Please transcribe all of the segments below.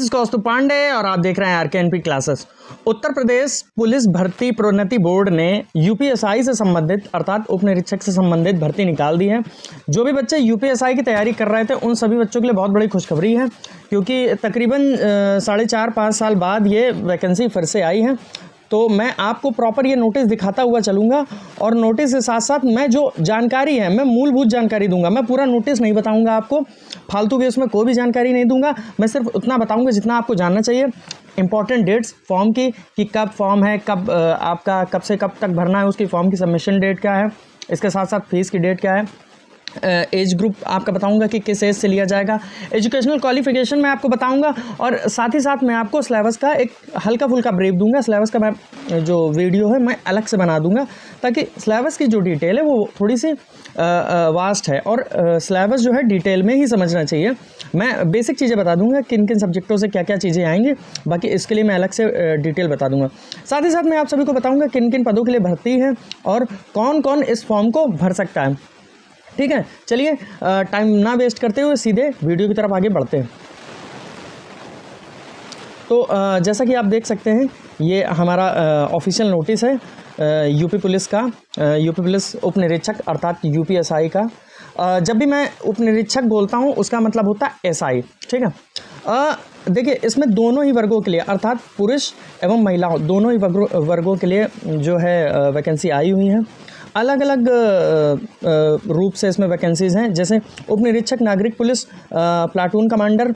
Is कौस्तुभ पांडे और आप देख रहे हैं आरकेएनपी क्लासेस। उत्तर प्रदेश पुलिस भर्ती प्रोन्नति बोर्ड ने यूपीएसआई से संबंधित अर्थात उप निरीक्षक से संबंधित भर्ती निकाल दी है। जो भी बच्चे यूपीएसआई की तैयारी कर रहे थे उन सभी बच्चों के लिए बहुत बड़ी खुशखबरी है, क्योंकि तकरीबन 4.5-5 साल बाद ये वैकेंसी फिर से आई है। तो मैं आपको प्रॉपर ये नोटिस दिखाता हुआ चलूँगा और नोटिस के साथ साथ मैं जो जानकारी है मैं मूलभूत जानकारी दूंगा। मैं पूरा नोटिस नहीं बताऊंगा आपको, फालतू के उसमें कोई भी जानकारी नहीं दूंगा। मैं सिर्फ उतना बताऊंगा जितना आपको जानना चाहिए। इंपॉर्टेंट डेट्स फॉर्म की कि कब फॉर्म है, कब आपका कब से कब तक भरना है, उसकी फॉर्म की सबमिशन डेट क्या है, इसके साथ साथ फीस की डेट क्या है, एज ग्रुप आपका बताऊंगा कि किस एज से लिया जाएगा, एजुकेशनल क्वालिफिकेशन मैं आपको बताऊंगा और साथ ही साथ मैं आपको सिलेबस का एक हल्का फुल्का ब्रीफ दूंगा। सिलेबस का मैं जो वीडियो है मैं अलग से बना दूंगा ताकि सिलेबस की जो डिटेल है वो थोड़ी सी वास्ट है और सिलेबस जो है डिटेल में ही समझना चाहिए। मैं बेसिक चीज़ें बता दूंगा किन किन सब्जेक्टों से क्या क्या चीज़ें आएंगी, बाकी इसके लिए मैं अलग से डिटेल बता दूंगा। साथ ही साथ मैं आप सभी को बताऊँगा किन किन पदों के लिए भर्ती है और कौन कौन इस फॉर्म को भर सकता है। ठीक है, चलिए टाइम ना वेस्ट करते हुए सीधे वीडियो की तरफ आगे बढ़ते हैं। तो जैसा कि आप देख सकते हैं ये हमारा ऑफिशियल नोटिस है यूपी पुलिस का, यूपी पुलिस उप निरीक्षक अर्थात यूपीएसआई का। जब भी मैं उप निरीक्षक बोलता हूँ उसका मतलब होता है एसआई। ठीक है, देखिए इसमें दोनों ही वर्गों के लिए अर्थात पुरुष एवं महिलाओं दोनों ही वर्गों के लिए जो है वैकेंसी आई हुई है। अलग अलग रूप से इसमें वैकेंसीज़ हैं, जैसे उप निरीक्षक नागरिक पुलिस प्लाटून कमांडर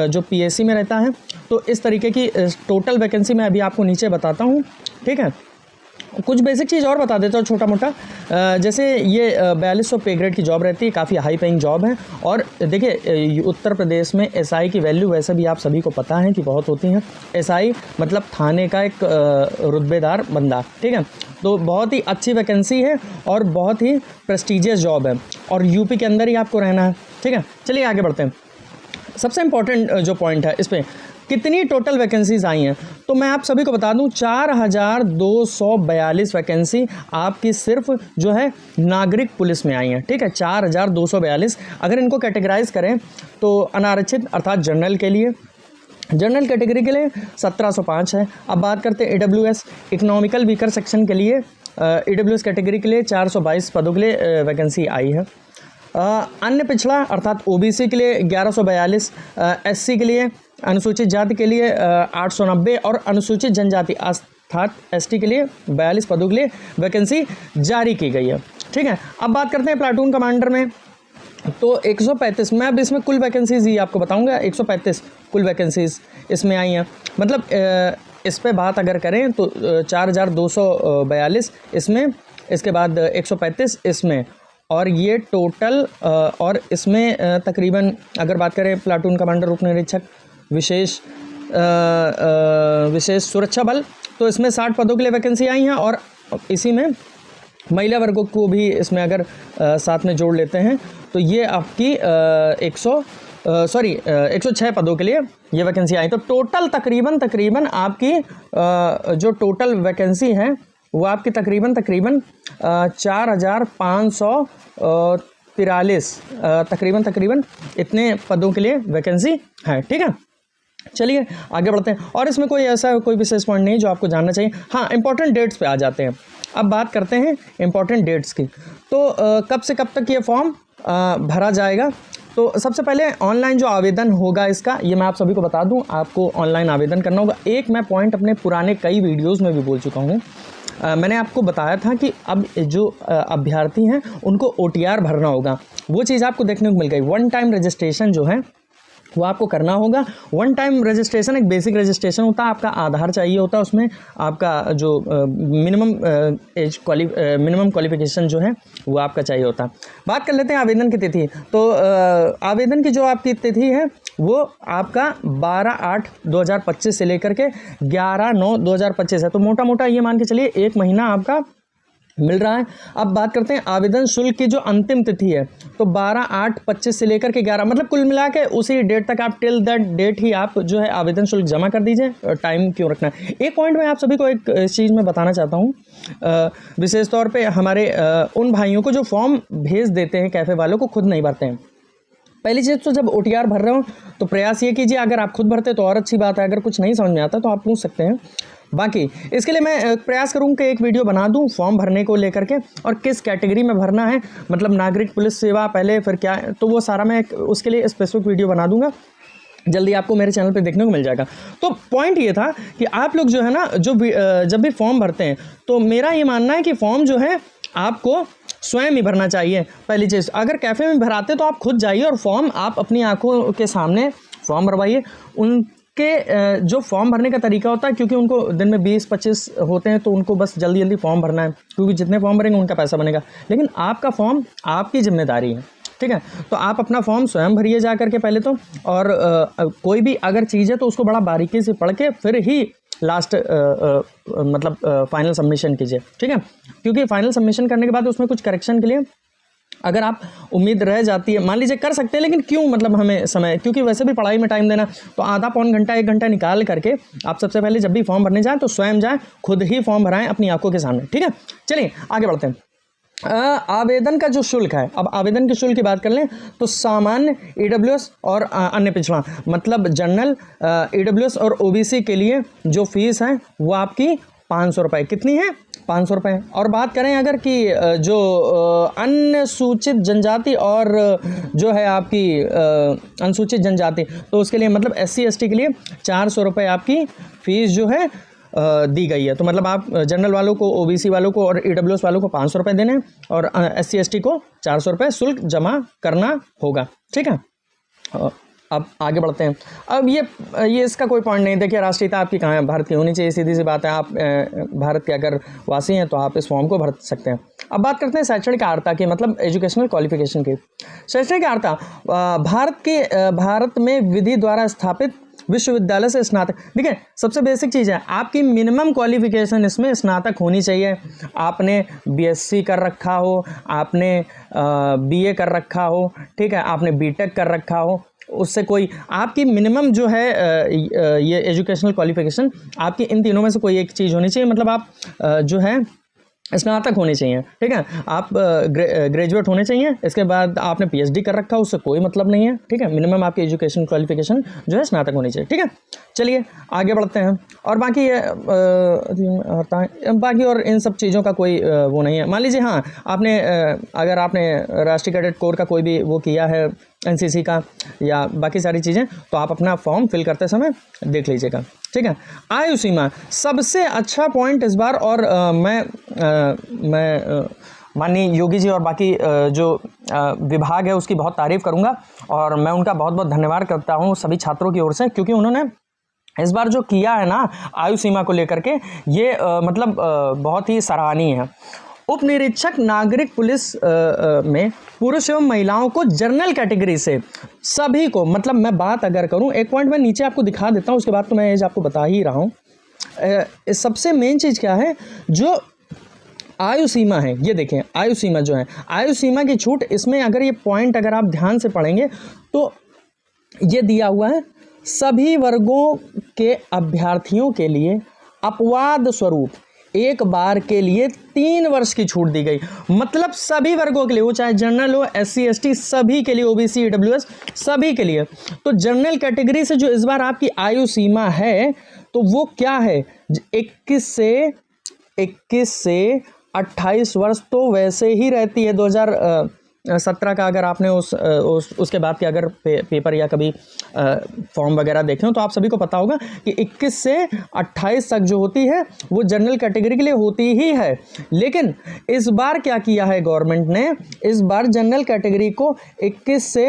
जो पीएसी में रहता है। तो इस तरीके की टोटल वैकेंसी मैं अभी आपको नीचे बताता हूँ। ठीक है, कुछ बेसिक चीज़ और बता देता हूँ छोटा मोटा। जैसे ये 4200 पे ग्रेड की जॉब रहती है, काफ़ी हाई पेइंग जॉब है। और देखिए उत्तर प्रदेश में एसआई की वैल्यू वैसे भी आप सभी को पता है कि बहुत होती है। एसआई मतलब थाने का एक रुतबेदार बंदा। ठीक है, तो बहुत ही अच्छी वैकेंसी है और बहुत ही प्रेस्टीजियस जॉब है और यूपी के अंदर ही आपको रहना है। ठीक है, चलिए आगे बढ़ते हैं। सबसे इम्पोर्टेंट जो पॉइंट है इस पर कितनी टोटल वैकेंसीज आई हैं, तो मैं आप सभी को बता दूं 4242 वैकेंसी आपकी सिर्फ जो है नागरिक पुलिस में आई हैं। ठीक है, 4242। अगर इनको कैटेगराइज करें तो अनारक्षित अर्थात जनरल के लिए, जनरल कैटेगरी के लिए 1705 है। अब बात करते हैं ईडब्ल्यूएस इकोनॉमिकल वीकर सेक्शन के लिए, ईडब्ल्यूएस कैटेगरी के लिए 422 पदों के लिए वैकेंसी आई है। अन्य पिछड़ा अर्थात ओबीसी के लिए 1142, एससी के लिए, अनुसूचित जाति के लिए 890 और अनुसूचित जनजाति अर्थात एसटी के लिए 42 पदों के लिए वैकेंसी जारी की गई है। ठीक है, अब बात करते हैं प्लाटून कमांडर में। तो 135 मैं अब इसमें कुल वैकेंसीज ही आपको बताऊंगा। 135 कुल वैकेंसीज इसमें आई हैं। मतलब इस पे बात अगर करें तो 4242 इसमें, इसके बाद 135 इसमें और ये टोटल और इसमें तकरीबन अगर बात करें प्लाटून कमांडर उप निरीक्षक विशेष सुरक्षा बल, तो इसमें 60 पदों के लिए वैकेंसी आई हैं और इसी में महिला वर्गों को भी इसमें अगर साथ में जोड़ लेते हैं तो ये आपकी 106 पदों के लिए ये वैकेंसी आई। तो टोटल तकरीबन आपकी जो टोटल वैकेंसी है वो आपकी तकरीबन 4543 तकरीबन इतने पदों के लिए वैकेंसी है। ठीक है, चलिए आगे बढ़ते हैं। और इसमें कोई विशेष पॉइंट नहीं जो आपको जानना चाहिए। हाँ, इंपॉर्टेंट डेट्स पे आ जाते हैं। अब बात करते हैं इंपॉर्टेंट डेट्स की। तो कब से कब तक ये फॉर्म भरा जाएगा। तो सबसे पहले ऑनलाइन जो आवेदन होगा इसका, ये मैं आप सभी को बता दूं, आपको ऑनलाइन आवेदन करना होगा। एक मैं पॉइंट अपने पुराने कई वीडियोज़ में भी बोल चुका हूँ। मैंने आपको बताया था कि अब जो अभ्यर्थी हैं उनको OTR भरना होगा। वो चीज़ आपको देखने को मिल गई। वन टाइम रजिस्ट्रेशन जो है वो आपको करना होगा। वन टाइम रजिस्ट्रेशन एक बेसिक रजिस्ट्रेशन होता है। आपका आधार चाहिए होता है, उसमें आपका जो मिनिमम क्वालिफिकेशन जो है वो आपका चाहिए होता है। बात कर लेते हैं आवेदन की तिथि। तो आवेदन की जो आपकी तिथि है वो आपका 12/8/2025 से लेकर के 11/9/2025 है। तो मोटा मोटा ये मान के चलिए 1 महीना आपका मिल रहा है। अब बात करते हैं आवेदन शुल्क की जो अंतिम तिथि है, तो 12/8/25 से लेकर के 11, मतलब कुल मिला के उसी डेट तक आप टिल दैट डेट ही आप जो है आवेदन शुल्क जमा कर दीजिए। टाइम क्यों रखना है। एक पॉइंट मैं आप सभी को एक चीज़ में बताना चाहता हूँ, विशेष तौर पे हमारे उन भाइयों को जो फॉर्म भेज देते हैं कैफ़े वालों को खुद नहीं भरते हैं। पहली चीज़ तो जब OTR भर रहे हो तो प्रयास ये कीजिए, अगर आप खुद भरते तो और अच्छी बात है, अगर कुछ नहीं समझ में आता तो आप पूछ सकते हैं। बाकी इसके लिए मैं प्रयास करूँ कि एक वीडियो बना दूँ फॉर्म भरने को लेकर के, और किस कैटेगरी में भरना है, मतलब नागरिक पुलिस सेवा पहले फिर क्या, तो वो सारा मैं उसके लिए स्पेसिफिक वीडियो बना दूंगा, जल्दी आपको मेरे चैनल पे देखने को मिल जाएगा। तो पॉइंट ये था कि आप लोग जो है ना, जब भी फॉर्म भरते हैं तो मेरा ये मानना है कि फॉर्म जो है आपको स्वयं ही भरना चाहिए। पहली चीज़, अगर कैफ़े में भराते तो आप खुद जाइए और फॉर्म आप अपनी आंखों के सामने फॉर्म भरवाइए। उनके जो फॉर्म भरने का तरीका होता है, क्योंकि उनको दिन में 20-25 होते हैं तो उनको बस जल्दी जल्दी फॉर्म भरना है, क्योंकि जितने फॉर्म भरेंगे उनका पैसा बनेगा, लेकिन आपका फॉर्म आपकी जिम्मेदारी है, ठीक है। तो आप अपना फॉर्म स्वयं भरिए जा करके पहले तो, और कोई भी अगर चीज़ है तो उसको बड़ा बारीकी से पढ़ के फिर ही लास्ट मतलब फाइनल सबमिशन कीजिए, ठीक है। क्योंकि फाइनल सबमिशन करने के बाद उसमें कुछ करेक्शन के लिए अगर आप उम्मीद रह जाती है, मान लीजिए कर सकते हैं, लेकिन क्यों, मतलब हमें समय, क्योंकि वैसे भी पढ़ाई में टाइम देना, तो आधा पौन घंटा 1 घंटा निकाल करके आप सबसे पहले जब भी फॉर्म भरने जाएँ तो स्वयं जाएँ, खुद ही फॉर्म भराएँ अपनी आंखों के सामने, ठीक है। चलिए आगे बढ़ते हैं। आवेदन का जो शुल्क है, अब आवेदन के शुल्क की बात कर लें तो सामान्य EWS और अन्य पिछड़ा, मतलब जनरल EWS और OBC के लिए जो फीस है वो आपकी 500 रुपये। कितनी है? 500 रुपये। और बात करें अगर कि जो अनुसूचित जनजाति और जो है आपकी अनुसूचित जनजाति, तो उसके लिए मतलब SC ST के लिए 400 रुपये आपकी फ़ीस जो है दी गई है। तो मतलब आप जनरल वालों को, OBC वालों को और EWS वालों को 500 रुपये देने, और SC ST को 400 रुपये शुल्क जमा करना होगा, ठीक है। अब आगे बढ़ते हैं। अब ये इसका कोई पॉइंट नहीं, देखिए राष्ट्रीयता आपकी कहाँ है, भारत की होनी चाहिए, सीधी सी बात है। आप भारत के अगर वासी हैं तो आप इस फॉर्म को भर सकते हैं। अब बात करते हैं शैक्षणिक अर्हता की, मतलब एजुकेशनल क्वालिफिकेशन की। शैक्षणिक अर्हता भारत में विधि द्वारा स्थापित विश्वविद्यालय से स्नातक, देखिए सबसे बेसिक चीज़ है, आपकी मिनिमम क्वालिफिकेशन इसमें स्नातक होनी चाहिए। आपने BSc कर रखा हो, आपने BA कर रखा हो, ठीक है, आपने BTech कर रखा हो, उससे कोई आपकी मिनिमम जो है ये एजुकेशनल क्वालिफिकेशन आपकी इन तीनों में से कोई एक चीज़ होनी चाहिए। मतलब आप जो है स्नातक होने चाहिए, ठीक है। आप ग्रेजुएट होने चाहिए, इसके बाद आपने PhD कर रखा, उससे कोई मतलब नहीं है, ठीक है। मिनिमम आपकी एजुकेशन क्वालिफिकेशन जो है स्नातक होनी चाहिए, ठीक है। चलिए आगे बढ़ते हैं। और बाकी ये बाकी और इन सब चीज़ों का कोई वो नहीं है। मान लीजिए हाँ, आपने अगर आपने राष्ट्रीय कैडेट कोर का कोई भी वो किया है, NCC का या बाकी सारी चीज़ें, तो आप अपना फॉर्म फिल करते समय देख लीजिएगा, ठीक है। आयु सीमा सबसे अच्छा पॉइंट इस बार, और मैं माननीय योगी जी और बाकी जो विभाग है उसकी बहुत तारीफ़ करूंगा, और मैं उनका बहुत बहुत धन्यवाद करता हूं सभी छात्रों की ओर से, क्योंकि उन्होंने इस बार जो किया है ना आयु सीमा को लेकर के, ये मतलब बहुत ही सराहनीय है। उप निरीक्षक नागरिक पुलिस में पुरुष एवं महिलाओं को जनरल कैटेगरी से सभी को, मतलब मैं बात अगर करूं, एक पॉइंट मैं नीचे आपको दिखा देता हूं, उसके बाद तो मैं एज आपको बता ही रहा हूं। सबसे मेन चीज़ क्या है, जो आयु सीमा है, ये देखें आयु सीमा जो है, आयु सीमा की छूट, इसमें अगर ये पॉइंट अगर आप ध्यान से पढ़ेंगे तो ये दिया हुआ है, सभी वर्गों के अभ्यर्थियों के लिए अपवाद स्वरूप एक बार के लिए 3 वर्ष की छूट दी गई। मतलब सभी वर्गों के लिए, वो चाहे जनरल हो, SC ST, सभी के लिए, OBC EWS सभी के लिए। तो जनरल कैटेगरी से जो इस बार आपकी आयु सीमा है तो वो क्या है, 21 से 28 वर्ष तो वैसे ही रहती है। 2017 का अगर आपने उसके बाद के अगर पेपर या कभी फॉर्म वगैरह देखे हो तो आप सभी को पता होगा कि 21 से 28 तक जो होती है वो जनरल कैटेगरी के लिए होती ही है। लेकिन इस बार क्या किया है गवर्नमेंट ने, इस बार जनरल कैटेगरी को 21 से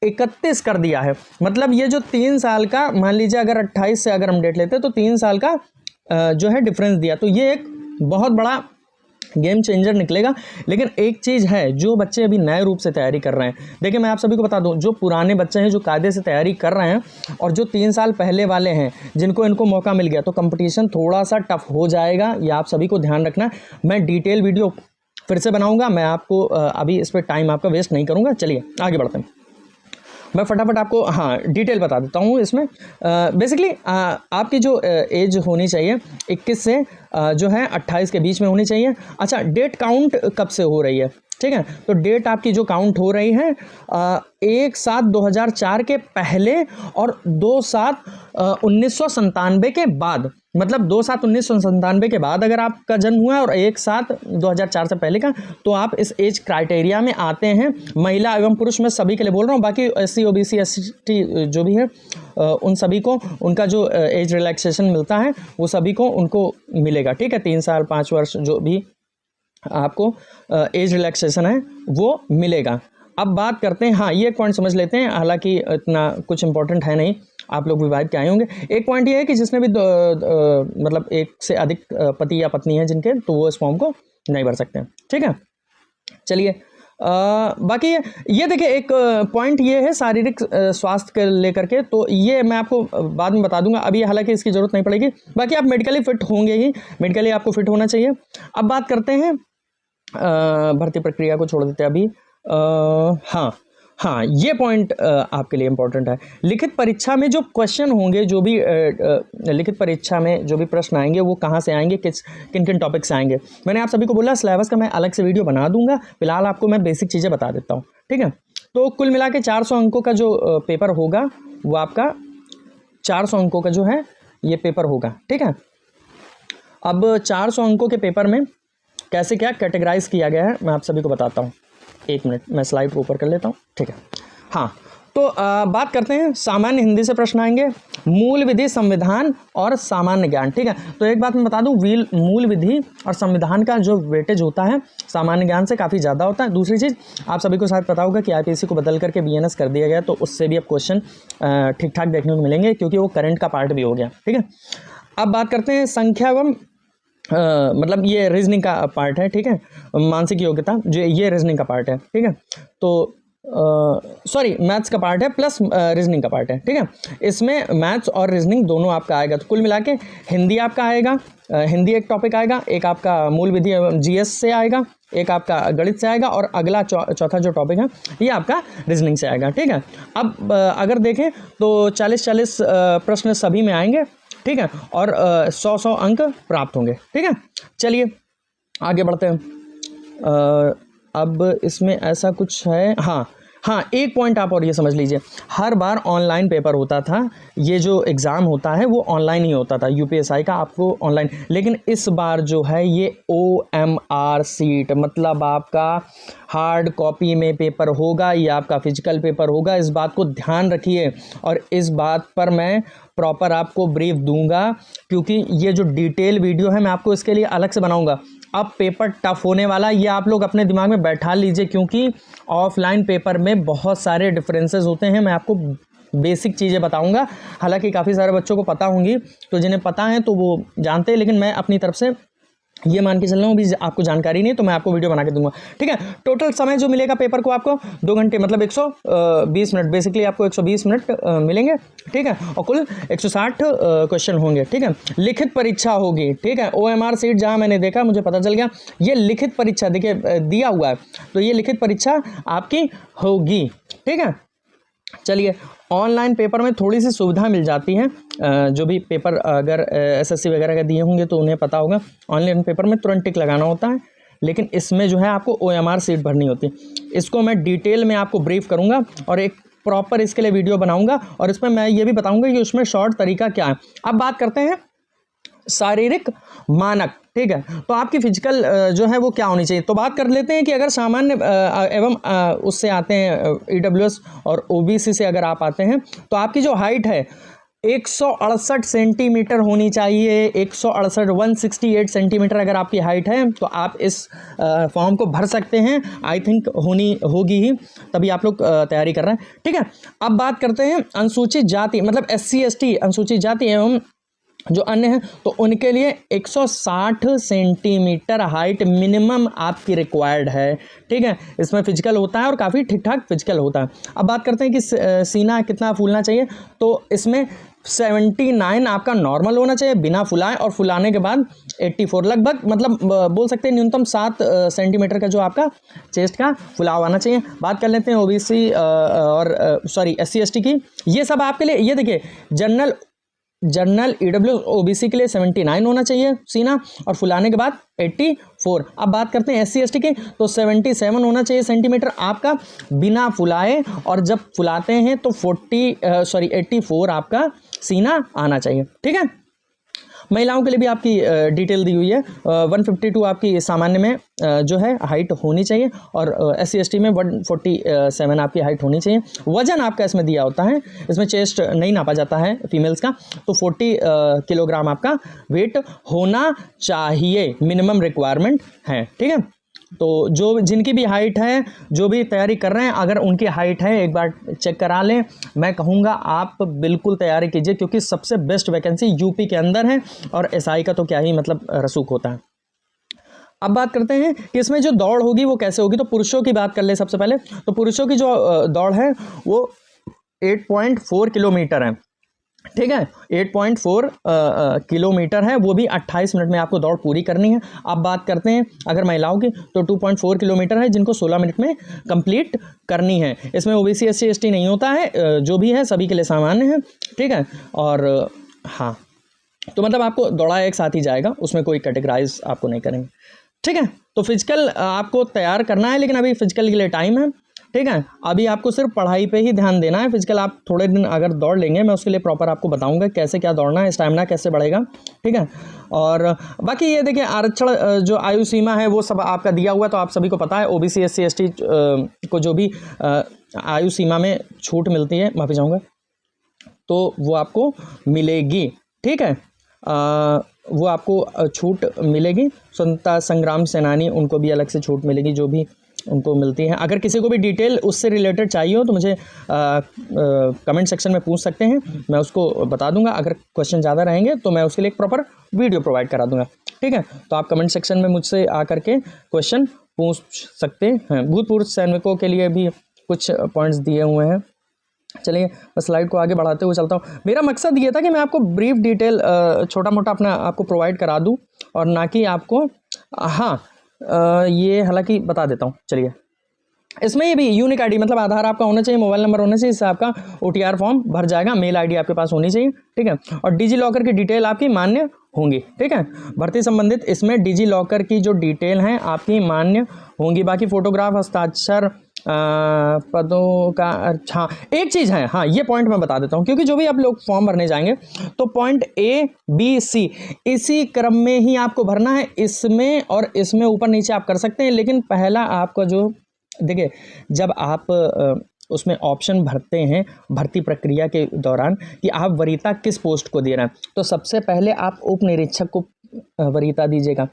31 कर दिया है। मतलब ये जो 3 साल का, मान लीजिए अगर 28 से अगर हम डेट लेते हैं तो 3 साल का जो है डिफरेंस दिया, तो ये एक बहुत बड़ा गेम चेंजर निकलेगा। लेकिन एक चीज़ है, जो बच्चे अभी नए रूप से तैयारी कर रहे हैं, देखिए मैं आप सभी को बता दूं, जो पुराने बच्चे हैं जो कायदे से तैयारी कर रहे हैं और जो 3 साल पहले वाले हैं जिनको इनको मौका मिल गया, तो कंपटीशन थोड़ा सा टफ हो जाएगा, ये आप सभी को ध्यान रखना। मैं डिटेल वीडियो फिर से बनाऊँगा, मैं आपको अभी इस पर टाइम आपका वेस्ट नहीं करूँगा। चलिए आगे बढ़ते हैं, मैं फटाफट आपको डिटेल बता देता हूँ इसमें। बेसिकली आपकी जो एज होनी चाहिए 21 से जो है 28 के बीच में होनी चाहिए। अच्छा, डेट काउंट कब से हो रही है, ठीक है। तो डेट आपकी जो काउंट हो रही है 1/7/2004 के पहले और 2/7/1997 के बाद, मतलब 2/7/1997 के बाद अगर आपका जन्म हुआ है और 1/7/2004 से पहले का, तो आप इस एज क्राइटेरिया में आते हैं। महिला एवं पुरुष में सभी के लिए बोल रहा हूँ, बाकी SC OBC ST जो भी है उन सभी को उनका जो एज रिलैक्सेशन मिलता है वो सभी को उनको मिलेगा, ठीक है। 3 साल 5 वर्ष जो भी आपको एज रिलैक्सेशन है वो मिलेगा। अब बात करते हैं, हाँ ये पॉइंट समझ लेते हैं, हालांकि इतना कुछ इंपॉर्टेंट है नहीं, आप लोग विवाहित के आए होंगे। एक पॉइंट ये है कि जिसने भी मतलब एक से अधिक पति या पत्नी है जिनके, तो वो इस फॉर्म को नहीं भर सकते हैं, ठीक है। चलिए बाकी ये देखिए एक पॉइंट ये है शारीरिक स्वास्थ्य के लेकर के, तो ये मैं आपको बाद में बता दूंगा, अभी हालांकि इसकी ज़रूरत नहीं पड़ेगी। बाकी आप मेडिकली फिट होंगे ही, मेडिकली आपको फिट होना चाहिए। अब बात करते हैं भर्ती प्रक्रिया को छोड़ देते हैं अभी। हाँ ये पॉइंट आपके लिए इम्पोर्टेंट है। लिखित परीक्षा में जो क्वेश्चन होंगे, जो भी लिखित परीक्षा में जो भी प्रश्न आएंगे वो कहाँ से आएंगे, किन किन टॉपिक से आएंगे, मैंने आप सभी को बोला सिलेबस का मैं अलग से वीडियो बना दूंगा। फिलहाल आपको मैं बेसिक चीज़ें बता देता हूँ, ठीक है। तो कुल मिला के 400 अंकों का जो पेपर होगा वो आपका 400 अंकों का जो है ये पेपर होगा, ठीक है। अब 400 अंकों के पेपर में कैसे क्या कैटेगराइज किया गया है मैं आप सभी को बताता हूँ। 1 मिनट मैं स्लाइड को ऊपर कर लेता हूँ, ठीक है। हाँ तो बात करते हैं, सामान्य हिंदी से प्रश्न आएंगे, मूल विधि, संविधान और सामान्य ज्ञान, ठीक है। तो एक बात मैं बता दूं, मूल विधि और संविधान का जो वेटेज होता है सामान्य ज्ञान से काफ़ी ज़्यादा होता है। दूसरी चीज़ आप सभी को शायद पता होगा कि IPSC को बदल करके BNS कर दिया गया, तो उससे भी अब क्वेश्चन ठीक ठाक देखने को मिलेंगे, क्योंकि वो करंट का पार्ट भी हो गया, ठीक है। अब बात करते हैं संख्या एवं मतलब ये रीजनिंग का पार्ट है, ठीक है। मानसिक योग्यता जो ये रीजनिंग का पार्ट है, ठीक है। तो सॉरी मैथ्स का पार्ट है प्लस रीजनिंग का पार्ट है, ठीक है। इसमें मैथ्स और रीजनिंग दोनों आपका आएगा। तो कुल मिला के हिंदी आपका आएगा, हिंदी एक टॉपिक आएगा, एक आपका मूल विधि GS से आएगा, एक आपका गणित से आएगा, और अगला चौथा जो टॉपिक है ये आपका रीजनिंग से आएगा, ठीक है। अब अगर देखें तो 40-40 प्रश्न सभी में आएंगे, ठीक है, और 100-100 अंक प्राप्त होंगे, ठीक है। चलिए आगे बढ़ते हैं। अब इसमें ऐसा कुछ है, हाँ एक पॉइंट आप और ये समझ लीजिए, हर बार ऑनलाइन पेपर होता था, ये जो एग्ज़ाम होता है वो ऑनलाइन ही होता था UPSI का, आपको ऑनलाइन। लेकिन इस बार जो है ये OMR सीट, मतलब आपका हार्ड कॉपी में पेपर होगा, ये आपका फिजिकल पेपर होगा, इस बात को ध्यान रखिए। और इस बात पर मैं प्रॉपर आपको ब्रीफ दूंगा, क्योंकि ये जो डिटेल वीडियो है मैं आपको इसके लिए अलग से बनाऊंगा। अब पेपर टफ होने वाला, ये आप लोग अपने दिमाग में बैठा लीजिए, क्योंकि ऑफलाइन पेपर में बहुत सारे डिफरेंसेस होते हैं। मैं आपको बेसिक चीज़ें बताऊंगा, हालांकि काफ़ी सारे बच्चों को पता होंगी, तो जिन्हें पता है तो वो जानते हैं, लेकिन मैं अपनी तरफ से ये मान के चल रहा हूँ, अभी आपको जानकारी नहीं तो मैं आपको वीडियो बना के दूंगा, ठीक है। टोटल समय जो मिलेगा पेपर को आपको 2 घंटे, मतलब 120 मिनट, बेसिकली आपको 120 मिनट मिलेंगे, ठीक है। और कुल 160 क्वेश्चन होंगे, ठीक है। लिखित परीक्षा होगी, ठीक है। OMR सीट जहाँ मैंने देखा मुझे पता चल गया ये लिखित परीक्षा, देखिए दिया हुआ है, तो ये लिखित परीक्षा आपकी होगी, ठीक है। चलिए ऑनलाइन पेपर में थोड़ी सी सुविधा मिल जाती है, जो भी पेपर अगर SSC वगैरह का दिए होंगे तो उन्हें पता होगा, ऑनलाइन पेपर में तुरंत टिक लगाना होता है, लेकिन इसमें जो है आपको OMR सीट भरनी होती है। इसको मैं डिटेल में आपको ब्रीफ करूंगा और एक प्रॉपर इसके लिए वीडियो बनाऊंगा, और इसमें मैं ये भी बताऊंगा कि उसमें शॉर्ट तरीका क्या है। अब बात करते हैं शारीरिक मानक, ठीक है। तो आपकी फिजिकल जो है वो क्या होनी चाहिए, तो बात कर लेते हैं कि अगर सामान्य एवं उससे आते हैं EWS और OBC से अगर आप आते हैं, तो आपकी जो हाइट है 168 सेंटीमीटर होनी चाहिए। 168 सेंटीमीटर अगर आपकी हाइट है तो आप इस फॉर्म को भर सकते हैं, आई थिंक होगी ही, तभी आप लोग तैयारी कर रहे हैं, ठीक है। अब बात करते हैं अनुसूचित जाति, मतलब SC ST अनुसूचित जाति एवं जो अन्य हैं, तो उनके लिए 160 सेंटीमीटर हाइट मिनिमम आपकी रिक्वायर्ड है, ठीक है। इसमें फिजिकल होता है और काफ़ी ठीक ठाक फिजिकल होता है। अब बात करते हैं कि सीना कितना फूलना चाहिए, तो इसमें 79 आपका नॉर्मल होना चाहिए बिना फुलाए, और फुलाने के बाद 84 लगभग, मतलब बोल सकते हैं न्यूनतम 7 सेंटीमीटर का जो आपका चेस्ट का फुलाव आना चाहिए। बात कर लेते हैं OBC और SC ST की, ये सब आपके लिए, ये देखिए जनरल जनरल ईडब्ल्यू ओबीसी के लिए 79 होना चाहिए सीना, और फुलाने के बाद 84। अब बात करते हैं SC ST की, तो 77 होना चाहिए सेंटीमीटर आपका बिना फुलाए, और जब फुलाते हैं तो 84 आपका सीना आना चाहिए। ठीक है, महिलाओं के लिए भी आपकी डिटेल दी हुई है। 152 आपकी सामान्य में जो है हाइट होनी चाहिए, और SC ST में 147 आपकी हाइट होनी चाहिए। वजन आपका इसमें दिया होता है, इसमें चेस्ट नहीं नापा जाता है फीमेल्स का, तो 40 किलोग्राम आपका वेट होना चाहिए, मिनिमम रिक्वायरमेंट है। ठीक है, तो जो जिनकी भी हाइट है, जो भी तैयारी कर रहे हैं, अगर उनकी हाइट है एक बार चेक करा लें। मैं कहूँगा आप बिल्कुल तैयारी कीजिए, क्योंकि सबसे बेस्ट वैकेंसी यूपी के अंदर है, और SI का तो क्या ही मतलब रसूख होता है। अब बात करते हैं कि इसमें जो दौड़ होगी वो कैसे होगी। तो पुरुषों की बात कर ले सबसे पहले। तो पुरुषों की जो दौड़ है वो 8.4 किलोमीटर है। ठीक है, 8.4 किलोमीटर है, वो भी 28 मिनट में आपको दौड़ पूरी करनी है। अब बात करते हैं अगर महिलाओं की, तो 2.4 किलोमीटर है, जिनको 16 मिनट में कंप्लीट करनी है। इसमें OBC SC ST नहीं होता है, जो भी है सभी के लिए सामान्य है। ठीक है, और हाँ, तो मतलब आपको दौड़ा एक साथ ही जाएगा, उसमें कोई कैटेगराइज आपको नहीं करेंगे। ठीक है, तो फिजिकल आपको तैयार करना है, लेकिन अभी फिजिकल के लिए टाइम है। ठीक है, अभी आपको सिर्फ पढ़ाई पे ही ध्यान देना है। फिजिकल आप थोड़े दिन अगर दौड़ लेंगे, मैं उसके लिए प्रॉपर आपको बताऊंगा कैसे क्या दौड़ना है, स्टैमिना कैसे बढ़ेगा। ठीक है, और बाकी ये देखिए आरक्षण जो आयु सीमा है वो सब आपका दिया हुआ है, तो आप सभी को पता है OBC SC ST को जो भी आयु सीमा में छूट मिलती है, माफ़ी चाहूँगा, तो वो आपको मिलेगी। ठीक है, वो आपको छूट मिलेगी। स्वतंत्रता संग्राम सेनानी, उनको भी अलग से छूट मिलेगी, जो भी उनको मिलती है। अगर किसी को भी डिटेल उससे रिलेटेड चाहिए हो तो मुझे कमेंट सेक्शन में पूछ सकते हैं, मैं उसको बता दूंगा। अगर क्वेश्चन ज़्यादा रहेंगे तो मैं उसके लिए एक प्रॉपर वीडियो प्रोवाइड करा दूंगा। ठीक है, तो आप कमेंट सेक्शन में मुझसे आकर के क्वेश्चन पूछ सकते हैं। भूतपूर्व सैनिकों के लिए भी कुछ पॉइंट्स दिए हुए हैं। चलिए मैं स्लाइड को आगे बढ़ाते हुए चलता हूँ। मेरा मकसद ये था कि मैं आपको ब्रीफ डिटेल छोटा मोटा अपना आपको प्रोवाइड करा दूँ, और ना कि आपको ये हालांकि बता देता हूँ। चलिए, इसमें ये भी यूनिक आईडी मतलब आधार आपका होना चाहिए, मोबाइल नंबर होना चाहिए, इससे आपका OTR फॉर्म भर जाएगा। मेल आईडी आपके पास होनी चाहिए। ठीक है, और डिजी लॉकर की डिटेल आपकी मान्य होंगी। ठीक है, भर्ती संबंधित इसमें डिजी लॉकर की जो डिटेल हैं आपकी मान्य होंगी। बाकी फोटोग्राफ, हस्ताक्षर, पदों का, अच्छा एक चीज़ है, हाँ ये पॉइंट मैं बता देता हूँ, क्योंकि जो भी आप लोग फॉर्म भरने जाएंगे तो पॉइंट A B C इसी क्रम में ही आपको भरना है। इसमें और इसमें ऊपर नीचे आप कर सकते हैं, लेकिन पहला आपका जो देखिए, जब आप उसमें ऑप्शन भरते हैं भर्ती प्रक्रिया के दौरान कि आप वरीयता किस पोस्ट को दे रहे हैं, तो सबसे पहले आप उप निरीक्षक को वरीयता दीजिएगा।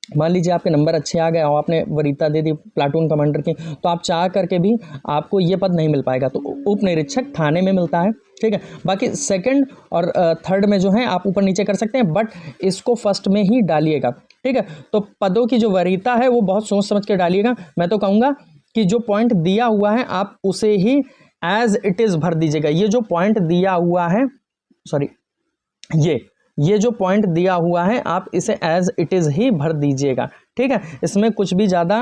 मान लीजिए आपके नंबर अच्छे आ गए और आपने वरीयता दे दी प्लाटून कमांडर की, तो आप चाह करके भी आपको ये पद नहीं मिल पाएगा, तो उप निरीक्षक थाने में मिलता है। ठीक है, बाकी सेकंड और थर्ड में जो है आप ऊपर नीचे कर सकते हैं, बट इसको फर्स्ट में ही डालिएगा। ठीक है, तो पदों की जो वरीयता है वो बहुत सोच समझ के डालिएगा। मैं तो कहूँगा कि जो पॉइंट दिया हुआ है आप उसे ही एज इट इज़ भर दीजिएगा। ये जो पॉइंट दिया हुआ है, सॉरी ये जो पॉइंट दिया हुआ है आप इसे एज इट इज़ ही भर दीजिएगा। ठीक है, इसमें कुछ भी ज़्यादा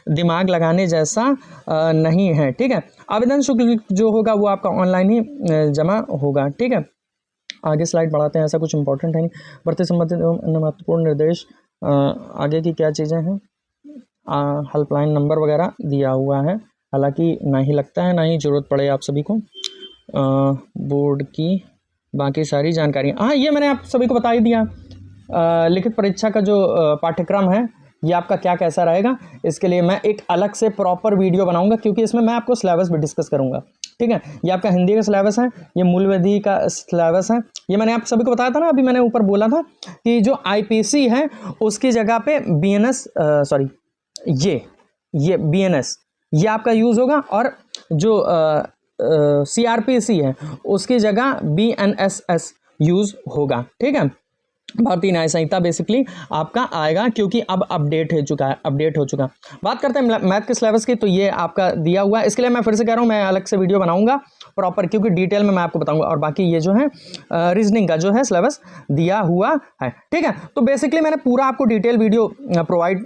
दिमाग लगाने जैसा नहीं है। ठीक है, आवेदन शुल्क जो होगा वो आपका ऑनलाइन ही जमा होगा। ठीक है, आगे स्लाइड बढ़ाते हैं, ऐसा कुछ इंपॉर्टेंट है नहीं। भर्ती संबंधित अन्य महत्वपूर्ण निर्देश, आगे की क्या चीज़ें हैं, हेल्पलाइन नंबर वगैरह दिया हुआ है, हालांकि ना ही लगता है ना ही ज़रूरत पड़े आप सभी को। बोर्ड की बाकी सारी जानकारी, हाँ ये मैंने आप सभी को बता ही दिया। लिखित परीक्षा का जो पाठ्यक्रम है ये आपका क्या कैसा रहेगा, इसके लिए मैं एक अलग से प्रॉपर वीडियो बनाऊंगा, क्योंकि इसमें मैं आपको सिलेबस भी डिस्कस करूंगा। ठीक है, ये आपका हिंदी का सिलेबस है, ये मूल विधि का सिलेबस है। ये मैंने आप सभी को बताया था ना, अभी मैंने ऊपर बोला था कि जो IPC है उसकी जगह पे BNS सॉरी ये BNS ये आपका यूज़ होगा, और जो CRPC है उसकी जगह BNSS यूज़ होगा। ठीक है, भारतीय न्याय संहिता बेसिकली आपका आएगा, क्योंकि अब अपडेट हो चुका। बात करते हैं मैथ के सिलेबस की, तो ये आपका दिया हुआ है। इसके लिए मैं फिर से कह रहा हूँ, मैं अलग से वीडियो बनाऊंगा प्रॉपर, क्योंकि डिटेल में मैं आपको बताऊंगा। और बाकी ये जो है रीजनिंग का जो है सिलेबस दिया हुआ है। ठीक है, तो बेसिकली मैंने पूरा आपको डिटेल वीडियो प्रोवाइड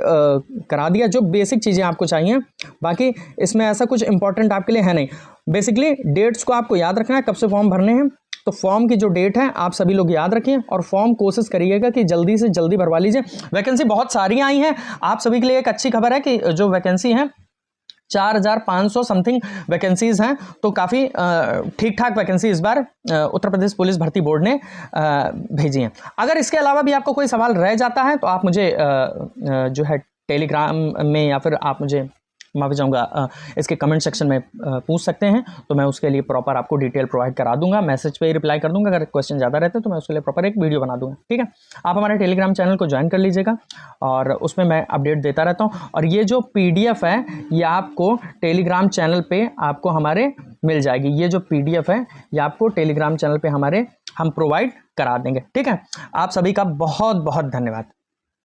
करा दिया, जो बेसिक चीज़ें आपको चाहिए। बाकी इसमें ऐसा कुछ इंपॉर्टेंट आपके लिए है नहीं। बेसिकली डेट्स को आपको याद रखना है, कब से फॉर्म भरने हैं, तो फॉर्म की जो डेट है आप सभी लोग याद रखिए और फॉर्म कोशिश करिएगा कि जल्दी से जल्दी भरवा लीजिए। वैकेंसी बहुत सारी आई हैं, आप सभी के लिए एक अच्छी खबर है कि जो वैकेंसी है 4500 समथिंग वैकेंसीज हैं, तो काफ़ी ठीक ठाक वैकेंसी इस बार उत्तर प्रदेश पुलिस भर्ती बोर्ड ने भेजी हैं। अगर इसके अलावा भी आपको कोई सवाल रह जाता है तो आप मुझे जो है टेलीग्राम में या फिर आप मुझे माफ़ी चाहूँगा इसके कमेंट सेक्शन में पूछ सकते हैं, तो मैं उसके लिए प्रॉपर आपको डिटेल प्रोवाइड करा दूंगा, मैसेज पे ही रिप्लाई कर दूंगा। अगर क्वेश्चन ज़्यादा रहते हैं तो मैं उसके लिए प्रॉपर एक वीडियो बना दूंगा, ठीक है। आप हमारे टेलीग्राम चैनल को ज्वाइन कर लीजिएगा और उसमें मैं अपडेट देता रहता हूँ। और ये जो PDF है ये आपको टेलीग्राम चैनल पर आपको हमारे मिल जाएगी। ये जो PDF है ये आपको टेलीग्राम चैनल पर हम प्रोवाइड करा देंगे, ठीक है। आप सभी का बहुत बहुत धन्यवाद।